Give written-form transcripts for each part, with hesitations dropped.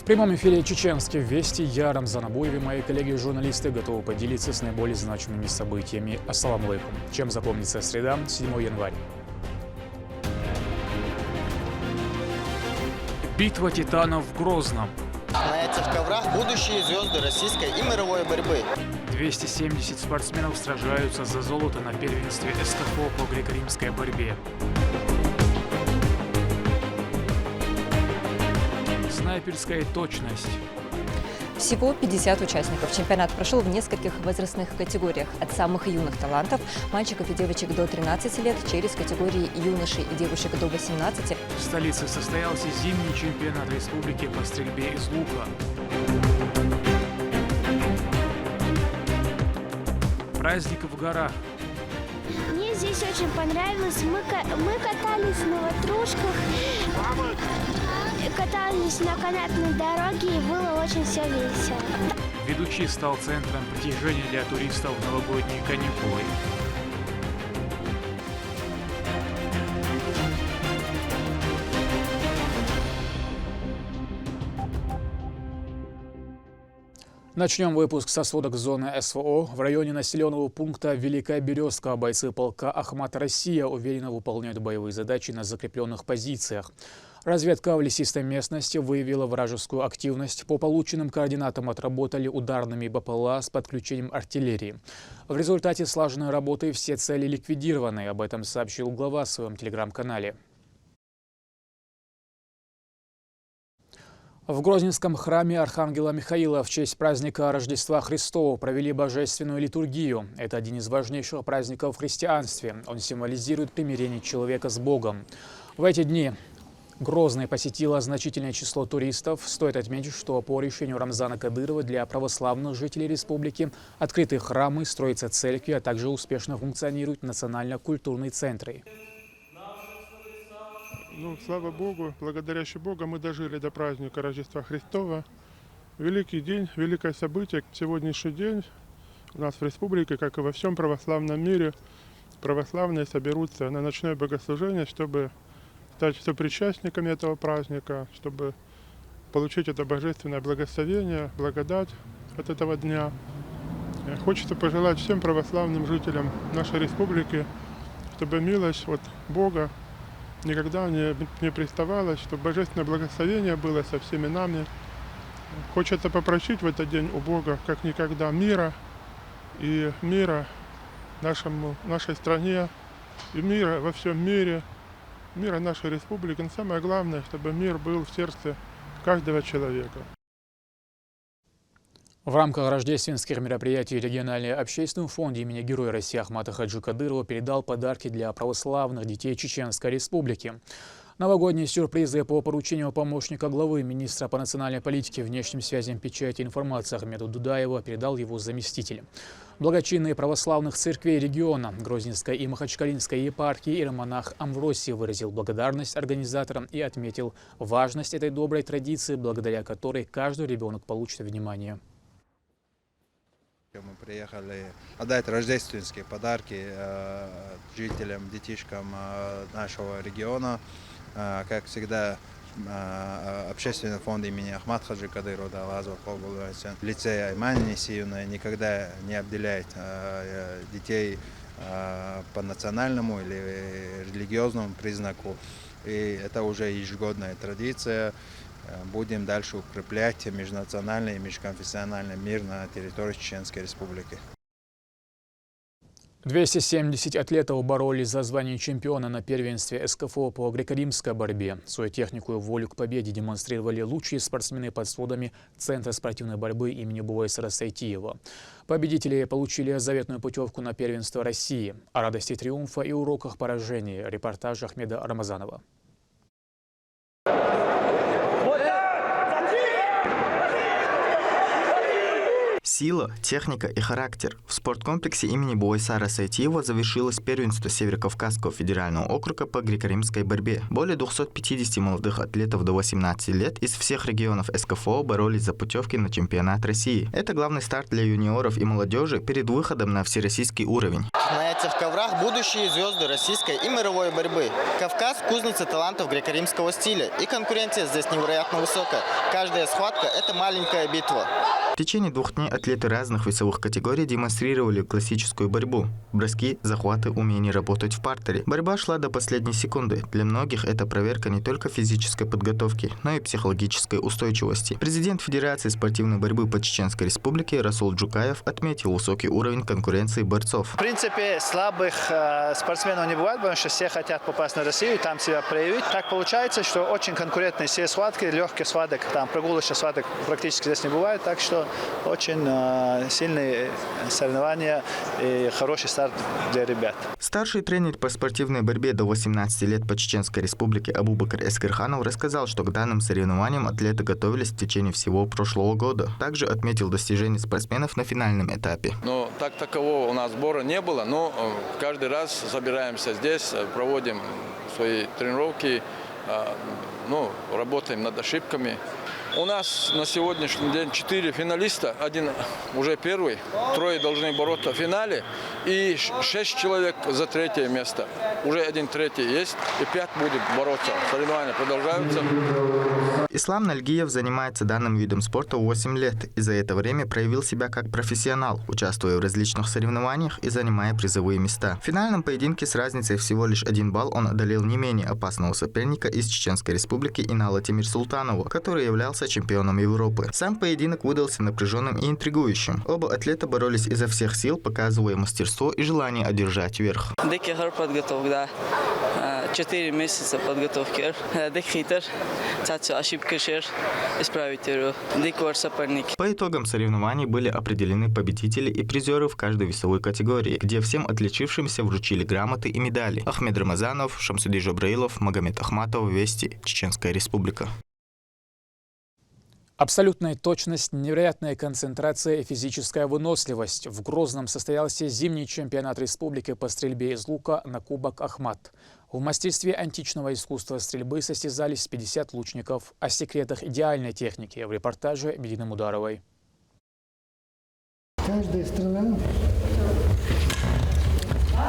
В прямом эфире «Чеченские вести». Я, Рамзан Абуев, и мои коллеги-журналисты готовы поделиться с наиболее значимыми событиями. Ассаламу алейкум. Чем запомнится среда, 7 января. Битва титанов в Грозном. На этих коврах будущие звезды российской и мировой борьбы. 270 спортсменов сражаются за золото на первенстве СКФО по греко-римской борьбе. Снайперская точность. Всего 50 участников. Чемпионат прошел в нескольких возрастных категориях. От самых юных талантов, мальчиков и девочек до 13 лет, через категории юношей и девушек до 18. В столице состоялся зимний чемпионат республики по стрельбе из лука. Праздник в горах. Мне здесь очень понравилось. Мы катались на ватрушках, катались на канатной дороге, и было очень все весело. Ведучий стал центром притяжения для туристов в новогодние каникулы. Начнем выпуск со сводок зоны СВО. В районе населенного пункта Великая Березка бойцы полка «Ахмат Россия» уверенно выполняют боевые задачи на закрепленных позициях. Разведка в лесистой местности выявила вражескую активность. По полученным координатам отработали ударными БПЛА с подключением артиллерии. В результате слаженной работы все цели ликвидированы. Об этом сообщил глава в своем телеграм-канале. В Грозненском храме Архангела Михаила в честь праздника Рождества Христова провели божественную литургию. Это один из важнейших праздников в христианстве. Он символизирует примирение человека с Богом. В эти дни Грозный посетило значительное число туристов. Стоит отметить, что по решению Рамзана Кадырова для православных жителей республики открыты храмы, строятся церкви, а также успешно функционируют национально-культурные центры. Слава Богу, благодарящий Бога мы дожили до праздника Рождества Христова. Великий день, великое событие. Сегодняшний день у нас в республике, как и во всем православном мире, православные соберутся на ночное богослужение, чтобы стать сопричастниками этого праздника, чтобы получить это божественное благословение, благодать от этого дня. Хочется пожелать всем православным жителям нашей республики, чтобы милость от Бога никогда не приставалось, чтобы божественное благословение было со всеми нами. Хочется попросить в этот день у Бога как никогда мира, и мира нашей стране, и мира во всем мире, мира нашей республики. Но самое главное, чтобы мир был в сердце каждого человека. В рамках рождественских мероприятий региональный общественный фонд имени Героя России Ахмата Хаджи Кадырова передал подарки для православных детей Чеченской Республики. Новогодние сюрпризы по поручению помощника главы министра по национальной политике, внешним связям, печати и информации Ахмеду Дудаева передал его заместитель. Благочинные православных церквей региона Грозненской и Махачкалинской епархии иеромонах Амвросий выразил благодарность организаторам и отметил важность этой доброй традиции, благодаря которой каждый ребенок получит внимание. Мы приехали отдать рождественские подарки жителям, детишкам нашего региона. Как всегда, общественный фонд имени Ахмат Хаджи Кадырова в лице Аймани Несиевны никогда не обделяет детей по национальному или религиозному признаку. И это уже ежегодная традиция. Будем дальше укреплять межнациональный и межконфессиональный мир на территории Чеченской Республики. 270 атлетов боролись за звание чемпиона на первенстве СКФО по греко-римской борьбе. Свою технику и волю к победе демонстрировали лучшие спортсмены под сводами Центра спортивной борьбы имени Буайсара Сайтиева. Победители получили заветную путевку на первенство России. О радости триумфа и уроках поражения. Репортаж Ахмеда Рамазанова. Сила, техника и характер. В спорткомплексе имени Буайсара Сайтиева завершилось первенство Северокавказского федерального округа по греко-римской борьбе. Более 250 молодых атлетов до 18 лет из всех регионов СКФО боролись за путевки на чемпионат России. Это главный старт для юниоров и молодежи перед выходом на всероссийский уровень. На этих коврах будущие звезды российской и мировой борьбы. Кавказ – кузница талантов греко-римского стиля. И конкуренция здесь невероятно высокая. Каждая схватка – это маленькая битва. В течение 2 дней атлеты разных весовых категорий демонстрировали классическую борьбу. Броски, захваты, умение работать в партере. Борьба шла до последней секунды. Для многих это проверка не только физической подготовки, но и психологической устойчивости. Президент Федерации спортивной борьбы по Чеченской Республике Расул Джукаев отметил высокий уровень конкуренции борцов. В принципе, слабых спортсменов не бывает, потому что все хотят попасть на Россию и там себя проявить. Так получается, что очень конкурентные все схватки, легких схваток, там прогулочных схваток практически здесь не бывает, так что очень сильные соревнования и хороший старт для ребят. Старший тренер по спортивной борьбе до 18 лет по Чеченской Республике Абубакар Эскерханов рассказал, что к данным соревнованиям атлеты готовились в течение всего прошлого года. Также отметил достижения спортсменов на финальном этапе. Но такового у нас сбора не было, но каждый раз собираемся здесь, проводим свои тренировки, работаем над ошибками. У нас на сегодняшний день 4 финалиста, 1 уже первый, 3 должны бороться в финале и 6 человек за 3 место. Уже 1 третий есть и 5 будет бороться. Соревнования продолжаются. Ислам Нальгиев занимается данным видом спорта 8 лет и за это время проявил себя как профессионал, участвуя в различных соревнованиях и занимая призовые места. В финальном поединке с разницей всего лишь 1 балл он одолел не менее опасного соперника из Чеченской Республики Инала Тимирсултанову, который являлся чемпионом Европы. Сам поединок выдался напряженным и интригующим. Оба атлета боролись изо всех сил, показывая мастерство и желание одержать верх. 4 месяца подготовки. По итогам соревнований были определены победители и призеры в каждой весовой категории, где всем отличившимся вручили грамоты и медали. Ахмед Рамазанов, Шамсудин Жабраилов, Магомед Ахматов, Вести, Чеченская Республика. Абсолютная точность, невероятная концентрация и физическая выносливость. В Грозном состоялся зимний чемпионат республики по стрельбе из лука на Кубок Ахмат. В мастерстве античного искусства стрельбы состязались 50 лучников. О секретах идеальной техники в репортаже Медины Мударовой. Каждая страна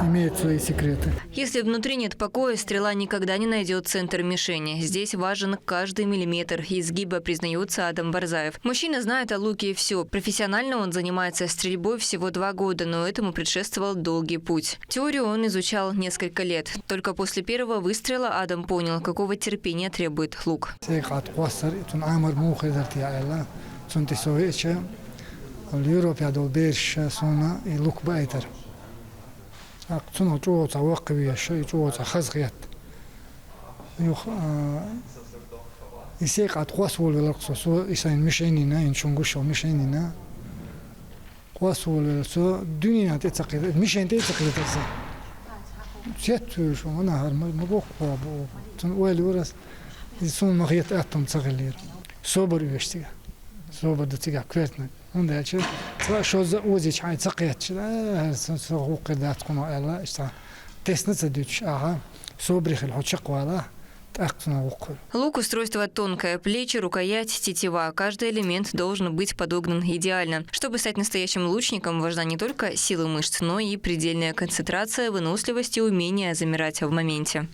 имеет свои секреты. Если внутри нет покоя, стрела никогда не найдет центр мишени. Здесь важен каждый миллиметр изгиба, признается Адам Барзаев. Мужчина знает о луке все. Профессионально он занимается стрельбой всего 2 года, но этому предшествовал долгий путь. Теорию он изучал несколько лет. Только после первого выстрела Адам понял, какого терпения требует лук. أقتنع جوة واقبية شيء جوة خزقيات يسيق أتقاسول بالقصص إنسان مشينينا إن شنقشوا مشينينا قاسول سو دنيا تتقيد مشين تتقيد تزا سيت شو أنا هالمبوق وابو تنوالي ورس يسون مغيت أتم تغلير صبر يشتغل صبر دتيجا كويتنا عندها شيء شو زوجي شيء تقيت شيء سوق ده تكون على إيش تسنت تدوش صبري الحشق ولا Лук – устройство тонкое, плечи, рукоять, тетива. Каждый элемент должен быть подогнан идеально. Чтобы стать настоящим лучником, важна не только сила мышц, но и предельная концентрация, выносливость и умение замирать в моменте.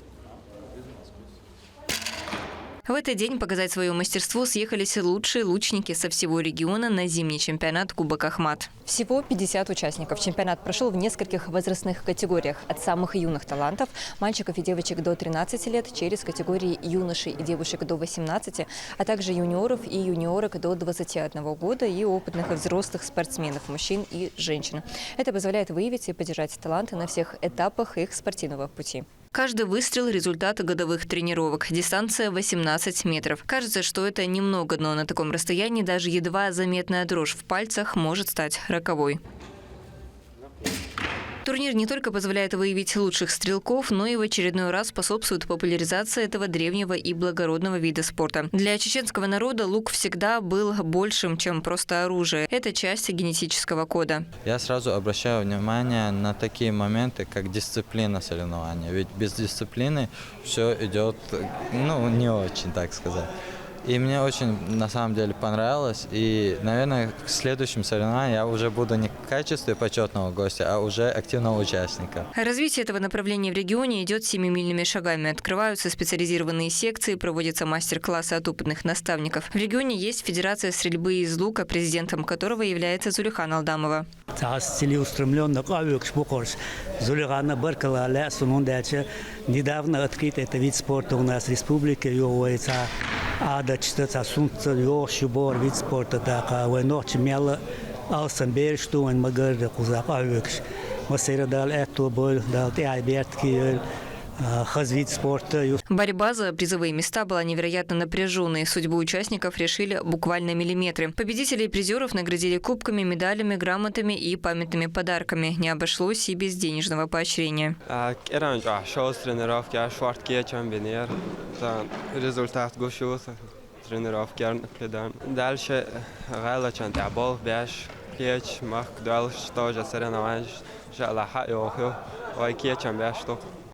В этот день показать свое мастерство съехались лучшие лучники со всего региона на зимний чемпионат Кубок Ахмат. Всего 50 участников. Чемпионат прошел в нескольких возрастных категориях. От самых юных талантов, мальчиков и девочек до 13 лет, через категории юношей и девушек до 18, а также юниоров и юниорок до 21 года и опытных и взрослых спортсменов, мужчин и женщин. Это позволяет выявить и поддержать таланты на всех этапах их спортивного пути. Каждый выстрел – результат годовых тренировок. Дистанция 18 метров. Кажется, что это немного, но на таком расстоянии даже едва заметная дрожь в пальцах может стать роковой. Турнир не только позволяет выявить лучших стрелков, но и в очередной раз способствует популяризации этого древнего и благородного вида спорта. Для чеченского народа лук всегда был большим, чем просто оружие. Это часть генетического кода. Я сразу обращаю внимание на такие моменты, как дисциплина соревнования. Ведь без дисциплины все идет, не очень, так сказать. И мне очень, на самом деле, понравилось. И, наверное, к следующим соревнованиям я уже буду не в качестве почетного гостя, а уже активного участника. Развитие этого направления в регионе идет семимильными шагами. Открываются специализированные секции, проводятся мастер-классы от опытных наставников. В регионе есть Федерация стрельбы из лука, президентом которого является Зулихан Алдамова. Недавно открыт этот вид спорта у нас в республике. Вид спорта, так, ночи мело, алсамбер, что он могает кузак авекш. Масера это был, вид спорта. Борьба за призовые места была невероятно напряженной. Судьбу участников решили буквально миллиметры. Победителей и призеров наградили кубками, медалями, грамотами и памятными подарками. Не обошлось и без денежного поощрения. Дальше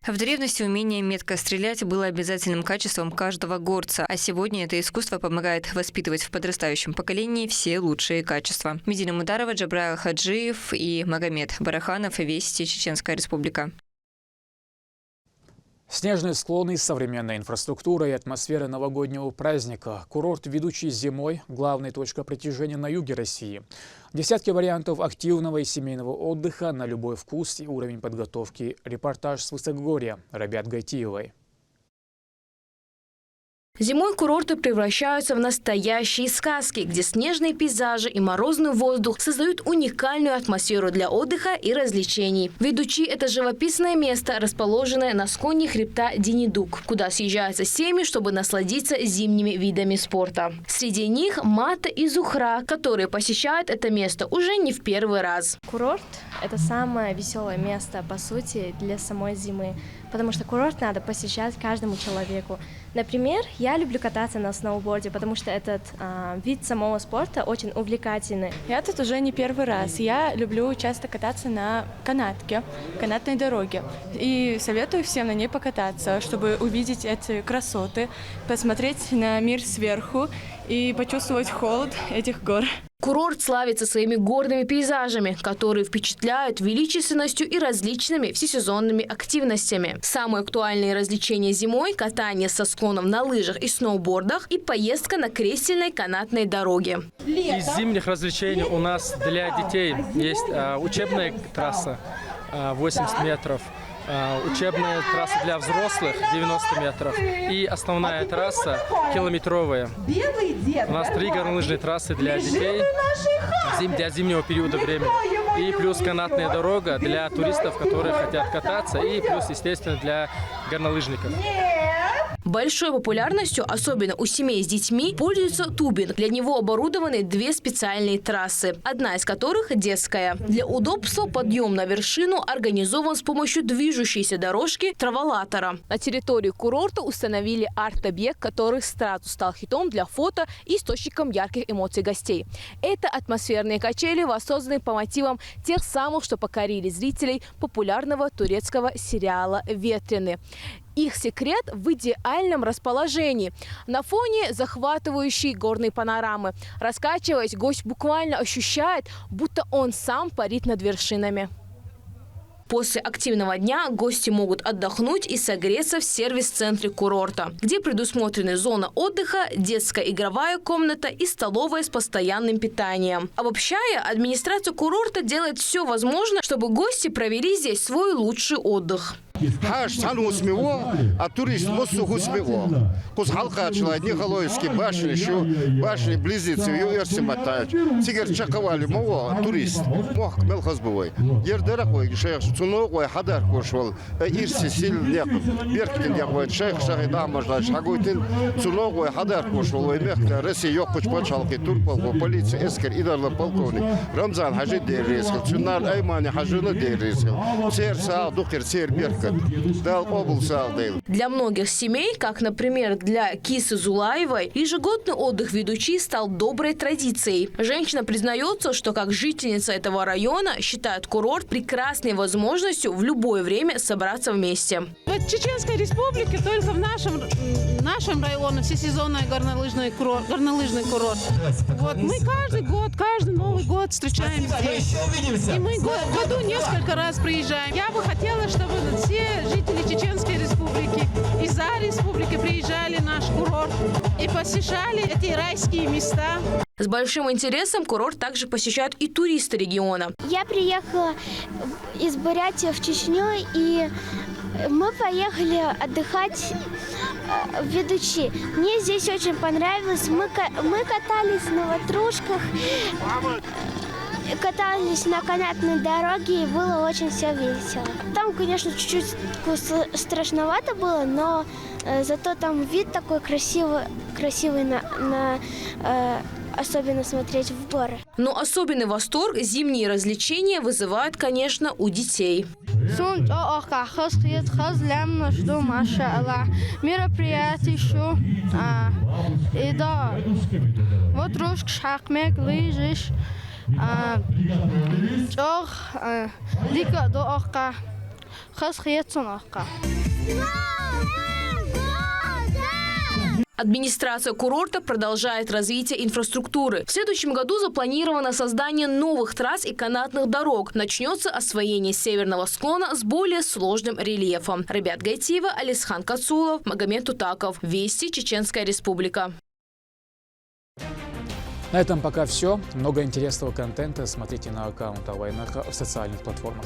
в древности умение метко стрелять было обязательным качеством каждого горца, а сегодня это искусство помогает воспитывать в подрастающем поколении все лучшие качества. Медина Мударова, Джабраил Хаджиев и Магомед Бараханов. Вести, Чеченская Республика. Снежные склоны, современная инфраструктура и атмосфера новогоднего праздника. Курорт, ведущий зимой, главная точка притяжения на юге России. Десятки вариантов активного и семейного отдыха на любой вкус и уровень подготовки. Репортаж с высокогорья Рабят Гайтиевой. Зимой курорты превращаются в настоящие сказки, где снежные пейзажи и морозный воздух создают уникальную атмосферу для отдыха и развлечений. Ведучи – это живописное место, расположенное на склоне хребта Денидук, куда съезжаются семьи, чтобы насладиться зимними видами спорта. Среди них Мата и Зухра, которые посещают это место уже не в первый раз. Курорт – это самое веселое место, по сути, для самой зимы, потому что курорт надо посещать каждому человеку. Например, я люблю кататься на сноуборде, потому что этот вид самого спорта очень увлекательный. Я тут уже не первый раз. Я люблю часто кататься на канатной дороге. И советую всем на ней покататься, чтобы увидеть эти красоты, посмотреть на мир сверху и почувствовать холод этих гор. Курорт славится своими горными пейзажами, которые впечатляют величественностью и различными всесезонными активностями. Самые актуальные развлечения зимой – катание со склонов на лыжах и сноубордах и поездка на кресельной канатной дороге. Из зимних развлечений у нас для детей есть учебная трасса 80 метров. Учебная трасса для взрослых 90 метров и основная трасса километровая. У нас 3 горнолыжные трассы для детей для зимнего периода времени. И плюс канатная дорога для туристов, которые хотят кататься, и плюс, естественно, для горнолыжников. Большой популярностью, особенно у семей с детьми, пользуется тубинг. Для него оборудованы 2 специальные трассы, одна из которых детская. Для удобства подъем на вершину организован с помощью движущейся дорожки траволатора. На территории курорта установили арт-объект, который сразу стал хитом для фото и источником ярких эмоций гостей. Это атмосферные качели, воссозданы по мотивам тех самых, что покорили зрителей популярного турецкого сериала «Ветреный». Их секрет в идеальном расположении. На фоне захватывающей горной панорамы. Раскачиваясь, гость буквально ощущает, будто он сам парит над вершинами. После активного дня гости могут отдохнуть и согреться в сервис-центре курорта, где предусмотрены зона отдыха, детская игровая комната и столовая с постоянным питанием. Обобщая, администрация курорта делает все возможное, чтобы гости провели здесь свой лучший отдых. Хаш сану смево, а турист мосу смево. Кус халка чла Николаевский башни, еще башни близнецы, ее эрсиматач. Сигер чаковали мова турист. Мох мелхозбовой. Ердеракой шейх цуногой хадар кошвал. Ирси сил нек. Берктин якой шейх шахида можно шагуйтин цуногой хадар кошвал. Мехта Россия йокуч почалки турпал полиция эскер идарлы полковник. Рамзан хажи дерезгил. Цунар Аймани хажина дерезгил. Сер сал доктор сер берк. Для многих семей, как, например, для Кисы Зулаевой, ежегодный отдых ведучи стал доброй традицией. Женщина признается, что как жительница этого района считает курорт прекрасной возможностью в любое время собраться вместе. В Чеченской Республике только в нашем районе всесезонный горнолыжный курорт. Вот мы каждый Новый год встречаем здесь. И мы в году несколько раз приезжаем. Я бы хотела, чтобы все жители Чеченской Республики и за республики приезжали в наш курорт и посещали эти райские места. С большим интересом курорт также посещают и туристы региона. Я приехала из Бурятии в Чечню, и мы поехали отдыхать в Ведучи. Мне здесь очень понравилось. Мы катались на ватрушках, катались на канатной дороге, и было очень все весело. Там, конечно, чуть-чуть страшновато было, но зато там вид такой красивый особенно смотреть в горы. Но особенный восторг зимние развлечения вызывают, конечно, у детей. Мероприятие еще. И да, вот трошки шахмек, лыжишь. Дико до ока. Администрация курорта продолжает развитие инфраструктуры. В следующем году запланировано создание новых трасс и канатных дорог. Начнется освоение северного склона с более сложным рельефом. Ребят Гайтиева, Алисхан Кацулов, Магомед Тутаков. Вести, Чеченская Республика. На этом пока все. Много интересного контента смотрите на аккаунт Алайнаха в социальных платформах.